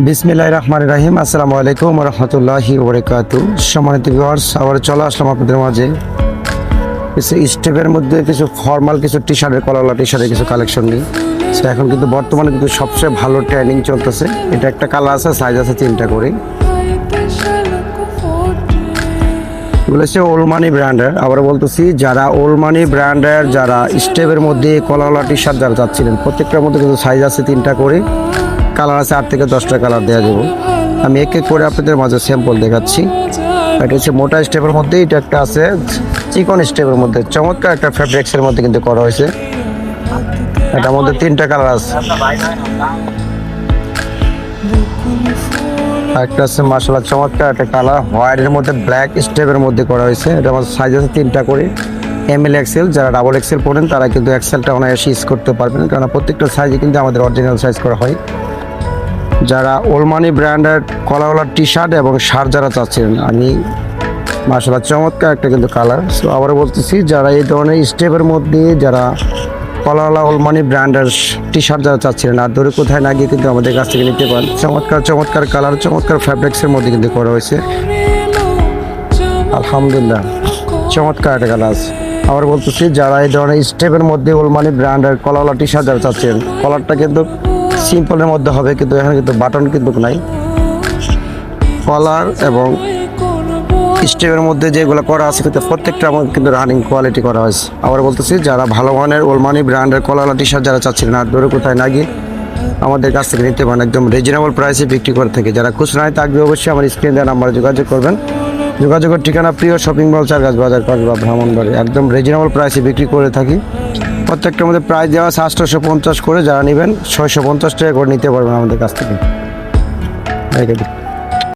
বিসমিল্লাহির রহমানির রহিম। আসসালামু আলাইকুম ওয়া রাহমাতুল্লাহি ওয়া বারাকাতুহু। সম্মানিত ভিউয়ার্স, আবার চলে আসলাম আপনাদের মাঝে কিছু স্টেপের মধ্যে কিছু ফর্মাল কিছু টি শার্টের কলারওয়ালা টি শার্টের কিছু কালেকশন নিই। সো এখন কিন্তু বর্তমানে কিন্তু সবচেয়ে ভালো ট্রেন্ডিং চলতেছে। এটা একটা কালার আছে, সাইজ আছে 3টা করে। এগুলো হচ্ছে ওল্ড মানি ব্র্যান্ডের। আবার বলতেছি, যারা ওল্ড মানি ব্র্যান্ডের যারা স্টেপের মধ্যে কলারওয়ালা টি শার্ট যারা চাচ্ছিলেন, প্রত্যেকটার মধ্যে কিন্তু সাইজ আছে 3টা করে, কালার আছে 8 থেকে 10টা কালার দেওয়া যাবে। আমি এক এক করে আপনাদের মাঝে স্যাম্পল দেখাচ্ছি। এটা হচ্ছে মোটা স্টেপের মধ্যে, এটা একটা আছে চিকন স্টেপের মধ্যে, চমৎকার একটা ফ্যাব্রিক্সের মধ্যে কিন্তু করা হয়েছে। এটার মধ্যে 3টা কালার আছে। একটা আছে মাশাআল্লাহ চমৎকার একটা কালার, হোয়াইটের মধ্যে ব্ল্যাক স্টেপের মধ্যে করা হয়েছে। এটার মধ্যে সাইজ আছে 3টা করে, এমএল এক্সেল। যারা ডাবল এক্সেল পড়েন তারা কিন্তু এক্সেলটা অনায়াসে ইউজ করতে পারবেন, কারণ প্রত্যেকটা সাইজে কিন্তু আমাদের অরিজিনাল সাইজ করা হয়। যারা ওল্ড মানি ব্র্যান্ডের কলারওয়ালা টি শার্ট এবং শার্ট যারা চাচ্ছিলেন, আমি মাশাআল্লাহ চমৎকার একটা কিন্তু কালার। সো আবার বলতেছি, যারা এই ধরনের স্টেপের মধ্যে যারা কলারওয়ালা ওল্ড মানি ব্র্যান্ডের টি শার্ট যারা চাচ্ছিলেন, আর দূরে কোথায় না গিয়ে কিন্তু আমাদের কাছ থেকে নিতে পারেন। চমৎকার চমৎকার কালার, চমৎকার ফ্যাব্রিক্সের মধ্যে কিন্তু করা হয়েছে। আলহামদুলিল্লাহ চমৎকার একটা কালার আছে। আবার বলতেছি, যারা এই ধরনের স্টেপের মধ্যে ওল্ড মানি ব্র্যান্ডের কলারওয়ালা টি শার্ট যারা চাচ্ছেন, কলারটা কিন্তু সিম্পলের মধ্যে হবে, কিন্তু এখানে কিন্তু বাটন কিন্তু নাই। কলার এবং স্টেপের মধ্যে যেগুলো করা আছে কিন্তু প্রত্যেকটা আমাদের কিন্তু রানিং কোয়ালিটি করা হয়েছে। আবার বলতেছি, যারা ভালো মানের ওল্ড মানি ব্র্যান্ডের কলারওয়ালা টি শার্ট যারা চাচ্ছিলেন, আর দূরে কোথায় না গিয়ে আমাদের কাছ থেকে নিতে পারেন, একদম রিজনেবল প্রাইসে বিক্রি করে থাকে। যারা খুচরায় থাকবে অবশ্যই আমার স্ক্রিন দেওয়া নাম্বারে যোগাযোগ করবেন। যোগাযোগের ঠিকানা প্রিয় শপিং মল, চারগাছ বাজার, কসবা, ব্রাহ্মণবাড়ি। একদম রিজনেবল প্রাইসে বিক্রি করে থাকি। প্রত্যেকটার মধ্যে প্রাইস দেওয়া আছে 850 করে। যারা নেবেন 650 টাকা করে নিতে পারবেন আমাদের কাছ থেকে।